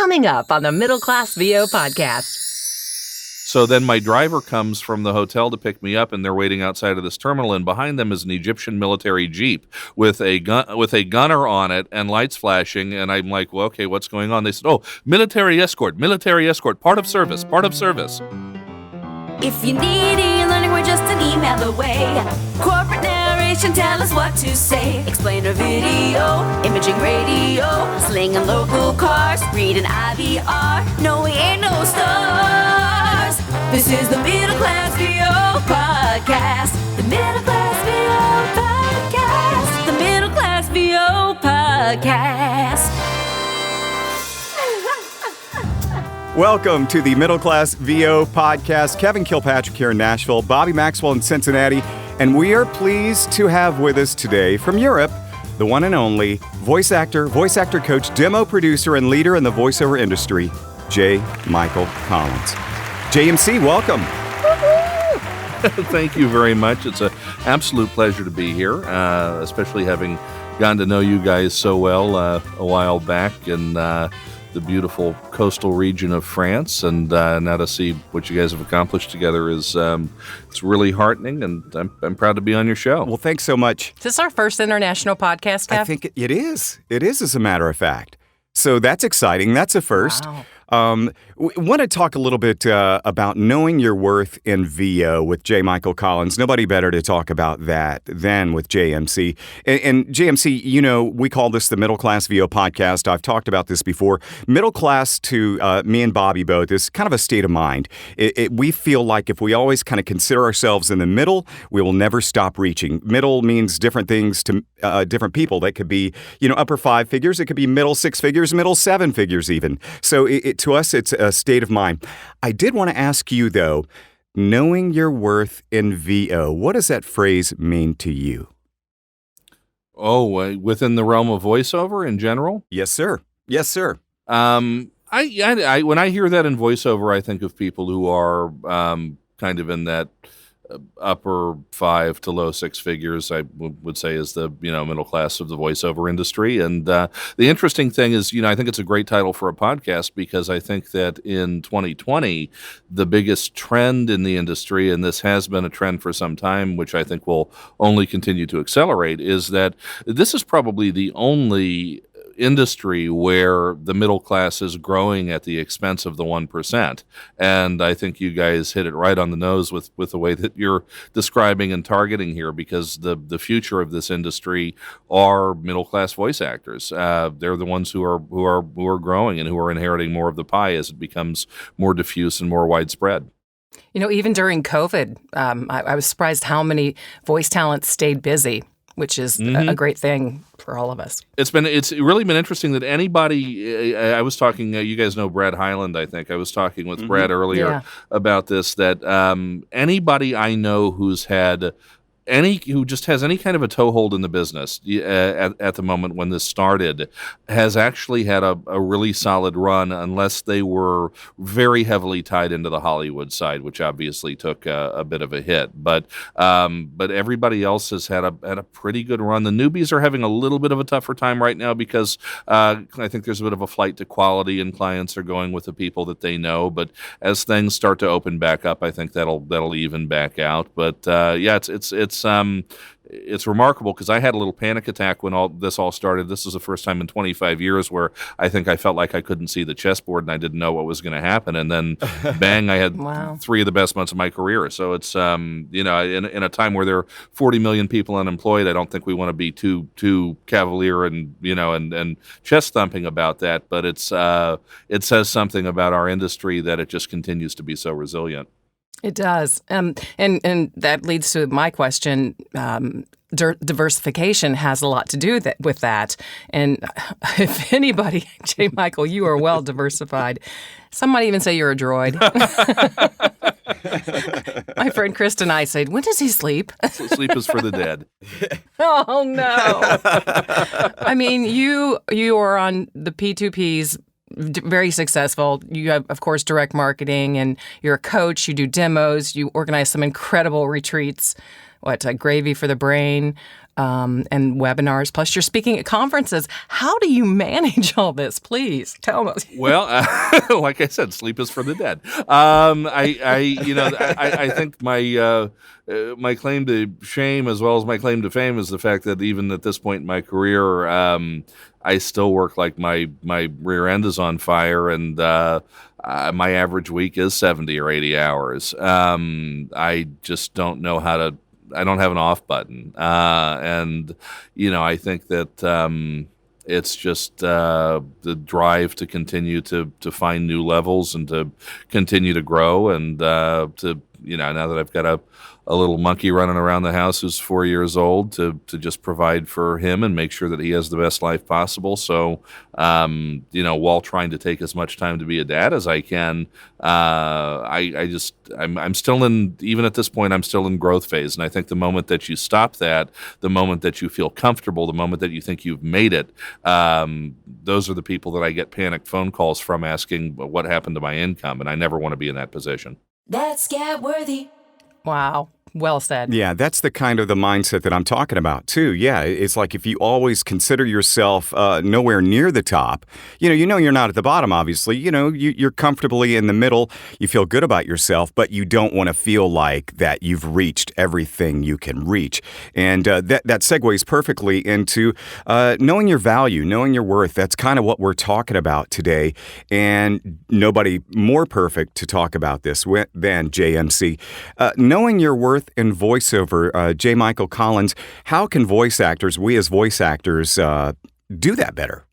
coming up on the Middle Class VO podcast. So then my driver comes from the hotel to pick me up, and they're waiting outside of this terminal, and behind them is an Egyptian military jeep with a gunner on it and lights flashing, and I'm like, well, okay, what's going on? They said, oh, military escort, part of service. If you need e-learning, we're just an email away. Corporate narration, tell us what to say. Explainer video, imaging radio, slinging local cars, reading IVR. No, we ain't no stars. This is the Middle Class VO podcast. The Middle Class VO podcast. The Middle Class VO podcast. Welcome to the Middle Class VO podcast. Kevin Kilpatrick here in Nashville, Bobby Maxwell in Cincinnati, and we are pleased to have with us today from Europe, the one and only voice actor coach, demo producer, and leader in the voiceover industry, J. Michael Collins. JMC, welcome. Thank you very much. It's an absolute pleasure to be here, especially having gotten to know you guys so well a while back in the beautiful coastal region of France, and now to see what you guys have accomplished together is it's really heartening, and I'm proud to be on your show. Well, thanks so much. Is this our first international podcast, Kev? I think it is. It is, as a matter of fact. So that's exciting. That's a first. Wow. We want to talk a little bit about knowing your worth in VO with J. Michael Collins. Nobody better to talk about that than with JMC. And JMC, you know, we call this the Middle Class VO podcast. I've talked about this before. Middle class to me and Bobby both is kind of a state of mind. We feel like if we always kind of consider ourselves in the middle, we will never stop reaching. Middle means different things to different people. That could be, upper 5 figures. It could be middle 6 figures, middle 7 figures even. So to us, it's a state of mind. I did want to ask you, though, knowing your worth in VO, what does that phrase mean to you? Oh, within the realm of voiceover in general? Yes, sir. Yes, sir. I when I hear that in voiceover, I think of people who are kind of in that upper 5 to low 6 figures, I would say is the middle class of the voiceover industry. And the interesting thing is, I think it's a great title for a podcast, because I think that in 2020, the biggest trend in the industry, and this has been a trend for some time, which I think will only continue to accelerate, is that this is probably the only industry where the middle class is growing at the expense of the 1%. And I think you guys hit it right on the nose with the way that you're describing and targeting here, because the future of this industry are middle class voice actors. They're the ones who are growing and who are inheriting more of the pie as it becomes more diffuse and more widespread. Even during COVID, I was surprised how many voice talents stayed busy, which is a great thing for all of us. It's really been interesting that anybody, I was talking, you guys know Brad Highland, I think. I was talking with Brad earlier about this, that anybody I know who just has any kind of a toehold in the business at the moment when this started has actually had a really solid run, unless they were very heavily tied into the Hollywood side, which obviously took a bit of a hit. But everybody else has had a pretty good run. The newbies are having a little bit of a tougher time right now, because I think there's a bit of a flight to quality, and clients are going with the people that they know. But as things start to open back up, I think that'll even back out. But it's remarkable, because I had a little panic attack when all this started. This is the first time in 25 years where I think I felt like I couldn't see the chessboard and I didn't know what was going to happen. And then, bang, I had 3 of the best months of my career. So it's in a time where there are 40 million people unemployed, I don't think we want to be too cavalier and and chest thumping about that. But it says something about our industry that it just continues to be so resilient. It does. And that leads to my question. Diversification has a lot to do with that. And if anybody, J. Michael, you are well diversified. Some might even say you're a droid. My friend Krista and I said, when does he sleep? Sleep is for the dead. Oh, no. I mean, you are on the P2Ps, very successful. You have, of course, direct marketing, and you're a coach. You do demos. You organize some incredible retreats. Gravy for the Brain, and webinars. Plus, you're speaking at conferences. How do you manage all this? Please tell us. Well, like I said, sleep is for the dead. I think my claim to shame as well as my claim to fame is the fact that even at this point in my career, I still work like my rear end is on fire, and my average week is 70 or 80 hours. I just don't know how to. I don't have an off button, and I think that it's just the drive to continue to find new levels and to continue to grow, and to now that I've got a little monkey running around the house who's 4 years old, to just provide for him and make sure that he has the best life possible. So, while trying to take as much time to be a dad as I can, I'm still in, even at this point, I'm still in growth phase. And I think the moment that you stop that, the moment that you feel comfortable, the moment that you think you've made it, those are the people that I get panicked phone calls from asking what happened to my income. And I never want to be in that position. That's Gab Worthy. Wow. Well said. Yeah, that's the kind of the mindset that I'm talking about too. Yeah, it's like if you always consider yourself nowhere near the top, you know you're not at the bottom, obviously. You're comfortably in the middle. You feel good about yourself, but you don't want to feel like that you've reached everything you can reach. And that segues perfectly into knowing your value, knowing your worth. That's kind of what we're talking about today. And nobody more perfect to talk about this than JMC. Knowing your worth in voiceover, J. Michael Collins, how can we as voice actors do that better?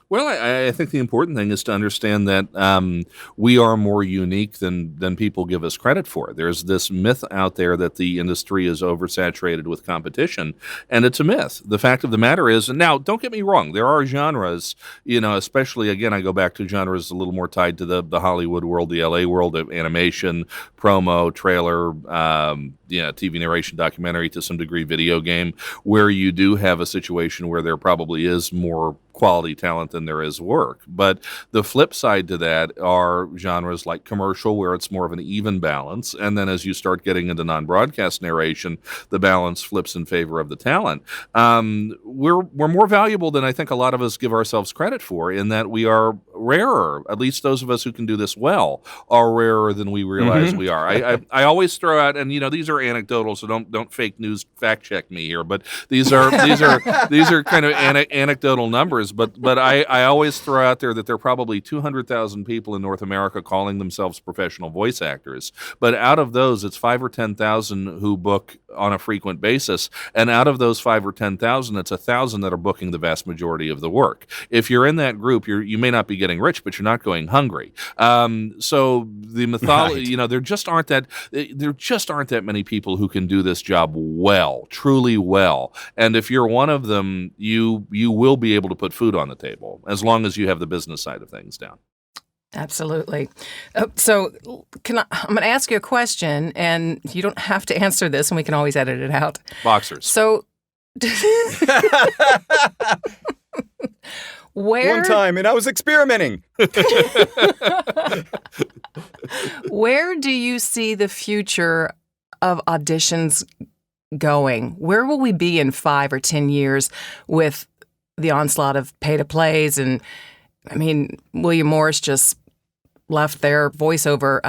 Well, I think the important thing is to understand that we are more unique than people give us credit for. There's this myth out there that the industry is oversaturated with competition, and it's a myth. The fact of the matter is, and now don't get me wrong, there are genres, especially, again, I go back to genres a little more tied to the Hollywood world, the LA world, of animation, promo, trailer, TV narration, documentary, to some degree video game, where you do have a situation where there probably is more quality talent than there is work. But the flip side to that are genres like commercial, where it's more of an even balance. And then as you start getting into non-broadcast narration, the balance flips in favor of the talent. We're more valuable than I think a lot of us give ourselves credit for, in that we are rarer. At least those of us who can do this well are rarer than we realize we are. I always throw out, and these are anecdotal, so don't fake news fact check me here, but these are kind of anecdotal numbers. But I always throw out there that there are probably 200,000 people in North America calling themselves professional voice actors. But out of those, it's 5 or 10,000 who book on a frequent basis. And out of those 5 or 10,000, it's 1,000 that are booking the vast majority of the work. If you're in that group, you may not be getting rich, but you're not going hungry. So the mythology, Right. there just aren't that many people who can do this job well, truly well. And if you're one of them, you will be able to put food on the table, as long as you have the business side of things down. Absolutely. So I'm going to ask you a question, and you don't have to answer this, and we can always edit it out. Boxers. So, One time, and I was experimenting. Where do you see the future of auditions going? Where will we be in 5 or 10 years with the onslaught of pay-to-plays? And, William Morris just left their voiceover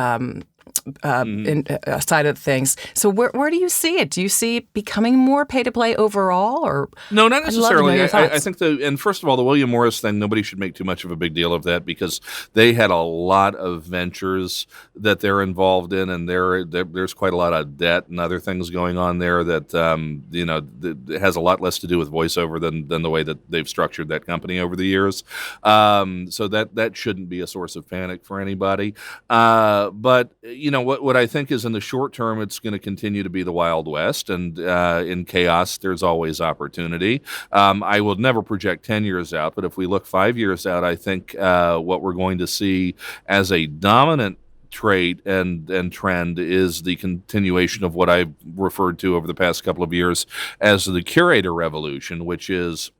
side of things. So where do you see it? Do you see it becoming more pay-to-play overall? Or no, not I'd love to know necessarily. your thoughts. I think and first of all, the William Morris thing, nobody should make too much of a big deal of that, because they had a lot of ventures that they're involved in, and there's quite a lot of debt and other things going on there that that has a lot less to do with voiceover than the way that they've structured that company over the years. So that shouldn't be a source of panic for anybody. But what I think is, in the short term, it's going to continue to be the Wild West, and in chaos, there's always opportunity. I will never project 10 years out, but if we look 5 years out, I think what we're going to see as a dominant trait and trend is the continuation of what I've referred to over the past couple of years as the curator revolution, which is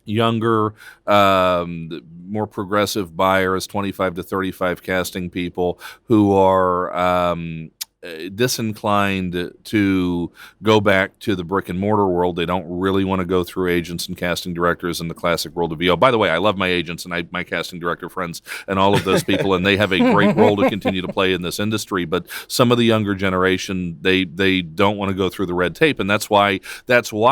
younger, more progressive buyers, 25 to 35 casting people who are disinclined to go back to the brick and mortar world. They don't really want to go through agents and casting directors in the classic world of VO. By the way, I love my agents and my casting director friends and all of those people, and they have a great role to continue to play in this industry. But some of the younger generation, they don't want to go through the red tape, and that's why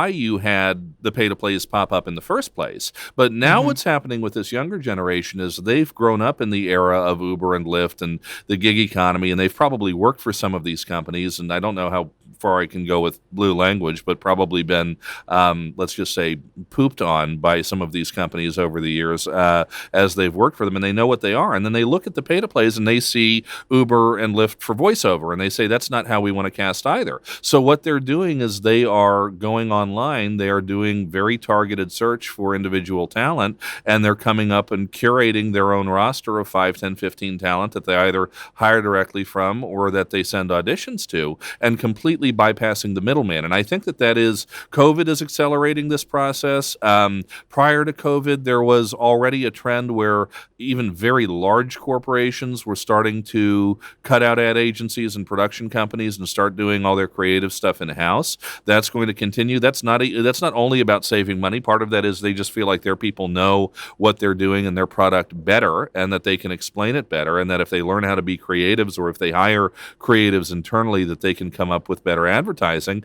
you had the pay-to-plays pop up in the first place. But now what's happening with this younger generation is they've grown up in the era of Uber and Lyft and the gig economy, and they've probably worked for some of these companies, and I don't know how far I can go with blue language, but probably been, let's just say, pooped on by some of these companies over the years as they've worked for them, and they know what they are. And then they look at the pay-to-plays and they see Uber and Lyft for voiceover, and they say, that's not how we want to cast either. So what they're doing is they are going online, they are doing very targeted search for individual talent, and they're coming up and curating their own roster of 5, 10, 15 talent that they either hire directly from or that they send auditions to, and completely bypassing the middleman. And I think that is, COVID is accelerating this process. Prior to COVID, there was already a trend where even very large corporations were starting to cut out ad agencies and production companies and start doing all their creative stuff in-house. That's going to continue. That's not only about saving money. Part of that is they just feel like their people know what they're doing and their product better, and that they can explain it better, and that if they learn how to be creatives, or if they hire creatives internally, that they can come up with better advertising.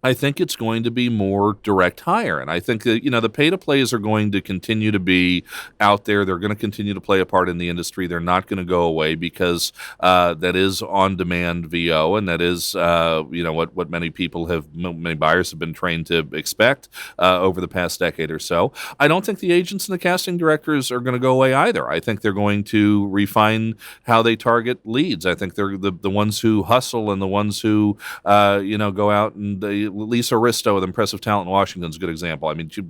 I think it's going to be more direct hire. And I think that, the pay-to-plays are going to continue to be out there. They're going to continue to play a part in the industry. They're not going to go away because that is on-demand VO, and that is, what many buyers have been trained to expect over the past decade or so. I don't think the agents and the casting directors are going to go away either. I think they're going to refine how they target leads. I think they're the ones who hustle and the ones who, go out and Lisa Risto with Impressive Talent in Washington is a good example. I mean, she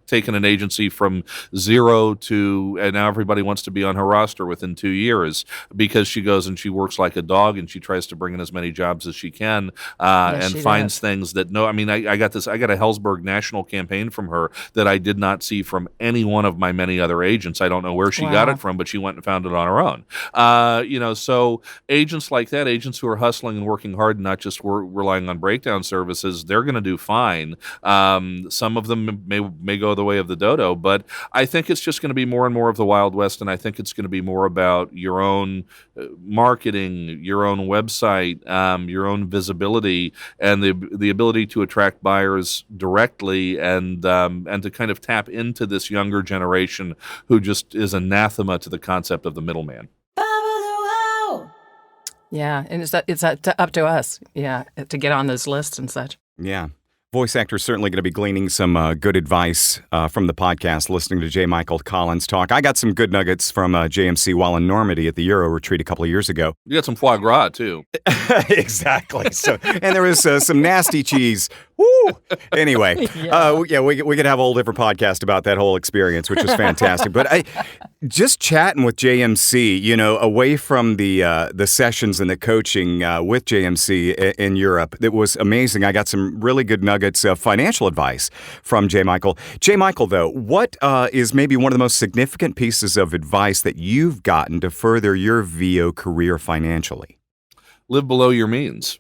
taken an agency from zero to, and now everybody wants to be on her roster within 2 years because she goes and she works like a dog and she tries to bring in as many jobs as she can and finds things that I got a Hellsberg national campaign from her that I did not see from any one of my many other agents. I don't know where she got it from, but she went and found it on her own. So agents like that, agents who are hustling and working hard and not just relying on breakdown services, they're going to do fine. Some of them may go the way of the dodo, but I think it's just going to be more and more of the Wild West, and I think it's going to be more about your own marketing, your own website, your own visibility, and the ability to attract buyers directly, and to kind of tap into this younger generation who just is anathema to the concept of the middleman. Yeah, and it's up to us, to get on those lists and such. Yeah. Voice actor's certainly going to be gleaning some good advice from the podcast, listening to J. Michael Collins talk. I got some good nuggets from JMC while in Normandy at the Euro retreat a couple of years ago. You got some foie gras, too. Exactly. So, and there was some nasty cheese. Woo! Anyway, we could have a whole different podcast about that whole experience, which was fantastic. But just chatting with JMC, away from the sessions and the coaching with JMC in Europe, it was amazing. I got some really good nuggets of financial advice from J. Michael. J. Michael, though, what is maybe one of the most significant pieces of advice that you've gotten to further your VO career financially? Live below your means.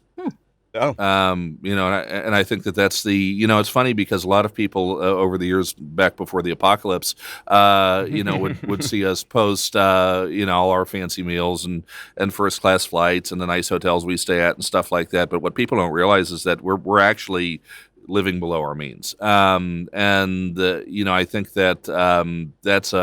Oh. And I think that's it's funny because a lot of people over the years back before the apocalypse, would see us post, all our fancy meals and first class flights and the nice hotels we stay at and stuff like that. But what people don't realize is that we're actually living below our means. I think that that's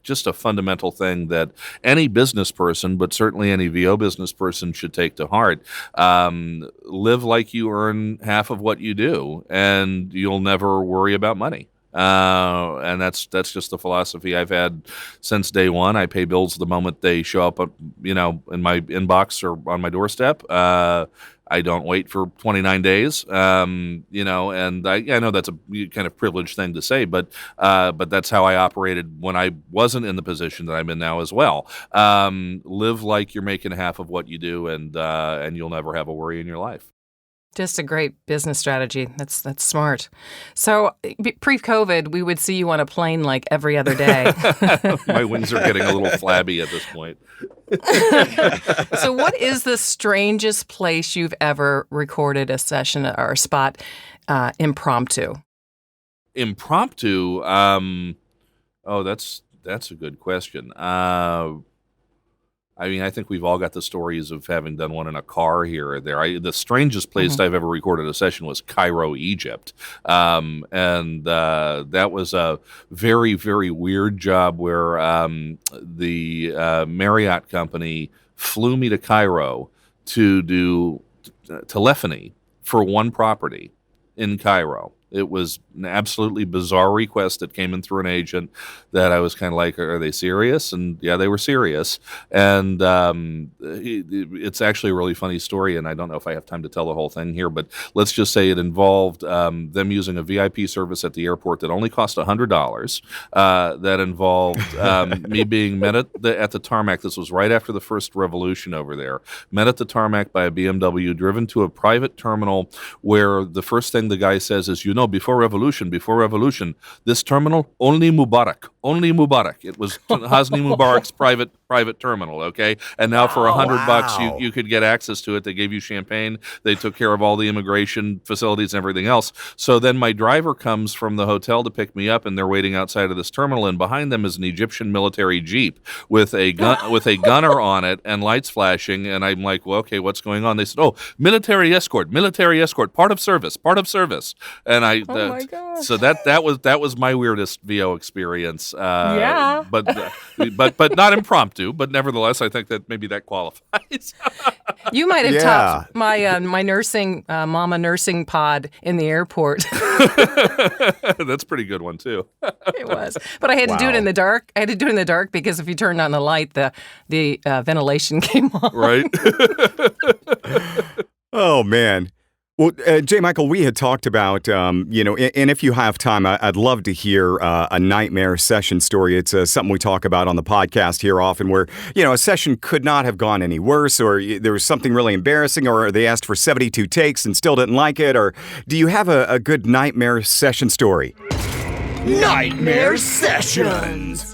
just a fundamental thing that any business person, but certainly any VO business person, should take to heart. Live like you earn half of what you do, and you'll never worry about money. And that's just the philosophy I've had since day one. I pay bills the moment they show up, in my inbox or on my doorstep. I don't wait for 29 days, and I know that's a kind of privileged thing to say, but that's how I operated when I wasn't in the position that I'm in now as well. Live like you're making half of what you do, and you'll never have a worry in your life. Just a great business strategy. That's smart. So pre-COVID, we would see you on a plane like every other day. My wings are getting a little flabby at this point. So what is the strangest place you've ever recorded a session or a spot impromptu? Impromptu? That's a good question. I think we've all got the stories of having done one in a car here or there. The strangest place I've ever recorded a session was Cairo, Egypt. And that was a very, very weird job where the Marriott company flew me to Cairo to do telephony for one property in Cairo. It was an absolutely bizarre request that came in through an agent that I was kind of like, are they serious? And yeah, they were serious. And it's actually a really funny story, and I don't know if I have time to tell the whole thing here, but let's just say it involved them using a VIP service at the airport that only cost $100. That involved me being met at the tarmac. This was right after the first revolution over there. Met at the tarmac by a BMW, driven to a private terminal where the first thing the guy says is, before revolution, this terminal, only Mubarak. It was Hosni Mubarak's private terminal, okay? And now for $100, you could get access to it. They gave you champagne. They took care of all the immigration facilities and everything else. So then my driver comes from the hotel to pick me up, and they're waiting outside of this terminal, and behind them is an Egyptian military jeep with a gunner on it and lights flashing, and I'm like, well, okay, what's going on? They said, military escort, part of service. And Oh my gosh. so that was my weirdest VO experience. Yeah. But not impromptu. But nevertheless, I think that maybe that qualifies. You might have topped my my nursing mama nursing pod in the airport. That's a pretty good one too. It was, but I had to do it in the dark. I had to do it in the dark because if you turned on the light, the ventilation came on. Right. Oh man. Well, J. Michael, we had talked about, and if you have time, I'd love to hear a nightmare session story. It's something we talk about on the podcast here often where, a session could not have gone any worse, or there was something really embarrassing, or they asked for 72 takes and still didn't like it, or do you have a good nightmare session story? Nightmare Sessions!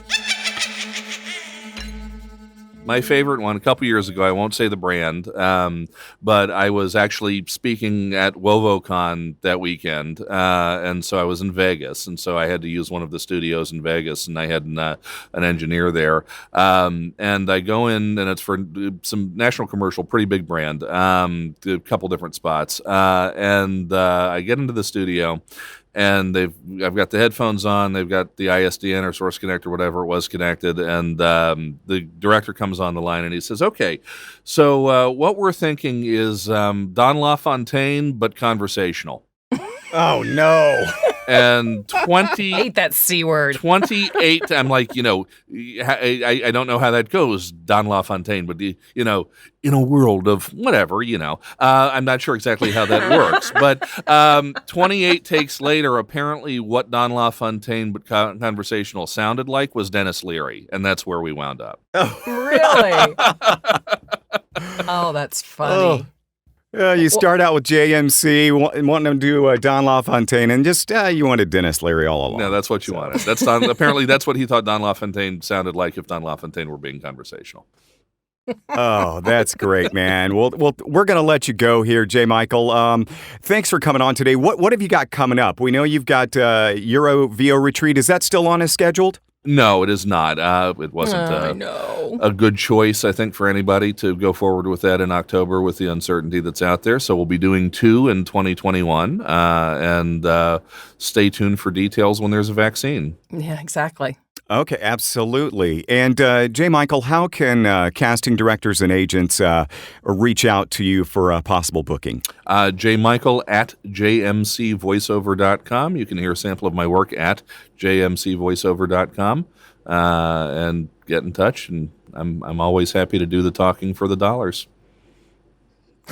My favorite one, a couple years ago, I won't say the brand, but I was actually speaking at WovoCon that weekend, and so I was in Vegas, and so I had to use one of the studios in Vegas, and I had an engineer there, and I go in, and it's for some national commercial, pretty big brand, a couple different spots, and I get into the studio, and I've got the headphones on, they've got the ISDN or source connector, whatever it was, connected, and the director comes on the line and he says, okay, so what we're thinking is Don LaFontaine, but conversational. Oh, no. And I hate that C word. 28, I'm like, I don't know how that goes, Don LaFontaine, but, in a world of whatever, I'm not sure exactly how that works. But 28 takes later, apparently what Don LaFontaine, but conversational sounded like was Dennis Leary, and that's where we wound up. Really? Oh, that's funny. You start out with JMC, wanting to do Don LaFontaine, and just you wanted Dennis Leary all along. No, that's what you wanted. That's apparently that's what he thought Don LaFontaine sounded like if Don LaFontaine were being conversational. Oh, that's great, man. Well, we're going to let you go here, J. Michael. Thanks for coming on today. What have you got coming up? We know you've got Euro VO Retreat. Is that still on as scheduled? No, it is not. It wasn't a good choice, I think, for anybody to go forward with that in October with the uncertainty that's out there. So we'll be doing 2 in 2021, and stay tuned for details when there's a vaccine. Yeah, exactly. Okay, absolutely. And J. Michael, how can casting directors and agents reach out to you for a possible booking? jmichael at jmcvoiceover.com. You can hear a sample of my work at jmcvoiceover.com, and get in touch. And I'm always happy to do the talking for the dollars.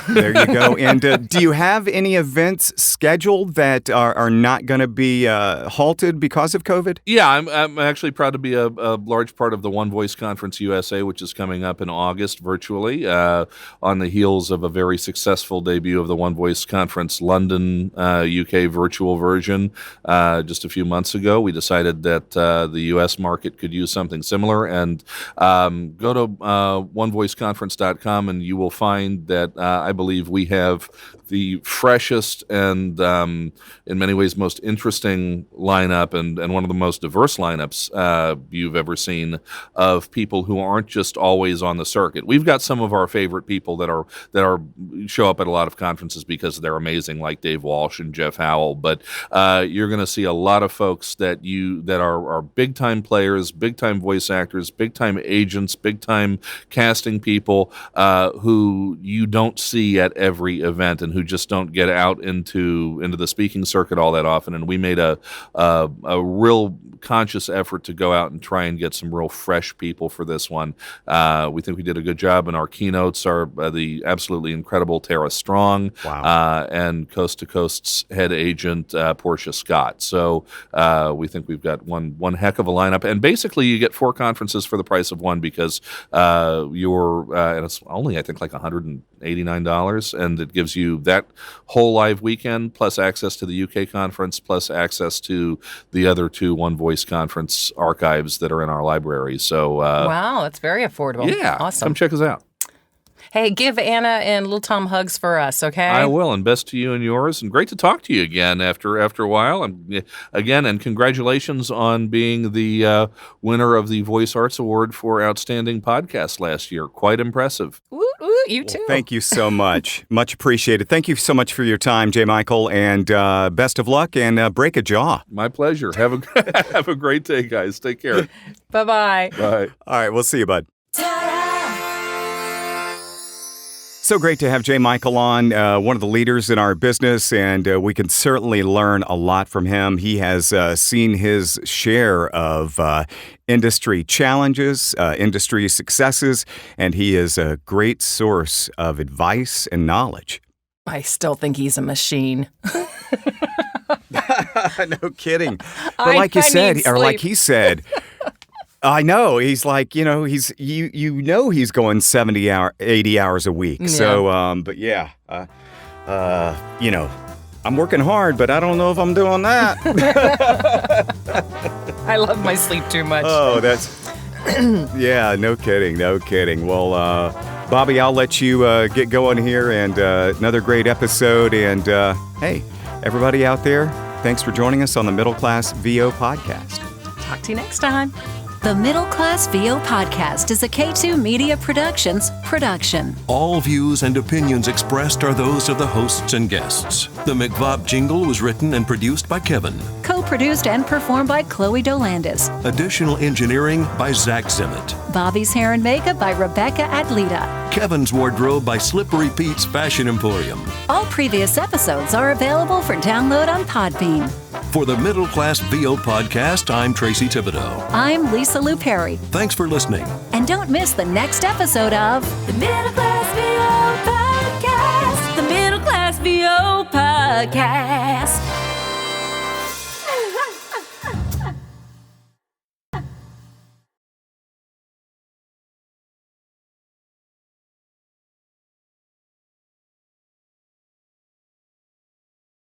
There you go. And do you have any events scheduled that are not going to be halted because of COVID? Yeah, I'm actually proud to be a large part of the One Voice Conference USA, which is coming up in August virtually, on the heels of a very successful debut of the One Voice Conference London, UK virtual version just a few months ago. We decided that the US market could use something similar, and go to onevoiceconference.com and you will find that I believe we have the freshest and, in many ways, most interesting lineup and one of the most diverse lineups you've ever seen of people who aren't just always on the circuit. We've got some of our favorite people that are show up at a lot of conferences because they're amazing, like Dave Walsh and Jeff Howell. But you're going to see a lot of folks that are big time players, big time voice actors, big time agents, big time casting people who you don't see at every event and who just don't get out into the speaking circuit all that often. And we made a real conscious effort to go out and try and get some real fresh people for this one. We think we did a good job, and our keynotes are the absolutely incredible Tara Strong, Wow. And Coast to Coast's head agent Portia Scott. So we think we've got one heck of a lineup, and basically you get 4 conferences for the price of one because and it's only I think like $189, and it gives you that whole live weekend plus access to the UK conference plus access to the other 2 One Voice Conference archives that are in our library. So Wow, that's very affordable. yeah, Awesome. come check us out. Hey, give Anna and Little Tom hugs for us, okay? I will, and best to you and yours, and great to talk to you again after a while. And congratulations on being the winner of the Voice Arts Award for Outstanding Podcast last year. Quite impressive. Woo, woo, you too. Thank you so much. Much appreciated. Thank you so much for your time, J. Michael, and best of luck, and break a jaw. My pleasure. Have a great day, guys. Take care. Bye-bye. Bye. All right, we'll see you, bud. So great to have J. Michael on, one of the leaders in our business, and we can certainly learn a lot from him. He has seen his share of industry challenges, industry successes, and he is a great source of advice and knowledge. I still think he's a machine. No kidding. But I like you said, need or like sleep. he said, I know. He's like, he's he's going 80 hours a week. Yeah. So, but yeah, I'm working hard, but I don't know if I'm doing that. I love my sleep too much. Oh, that's, yeah, no kidding. Well, Bobby, I'll let you get going here, and another great episode. And hey, everybody out there, thanks for joining us on the Middle Class VO Podcast. Talk to you next time. The Middle Class VO Podcast is a K2 Media Productions production. All views and opinions expressed are those of the hosts and guests. The McVob jingle was written and produced by Kevin. Co-produced and performed by Chloe Dolandis. Additional engineering by Zach Zimmett. Bobby's hair and makeup by Rebecca Adlita. Kevin's wardrobe by Slippery Pete's Fashion Emporium. All previous episodes are available for download on Podbean. For the Middle Class VO Podcast, I'm Tracy Thibodeau. I'm Lisa Lou Perry. Thanks for listening. And don't miss the next episode of The Middle Class VO Podcast. The Middle Class VO Podcast.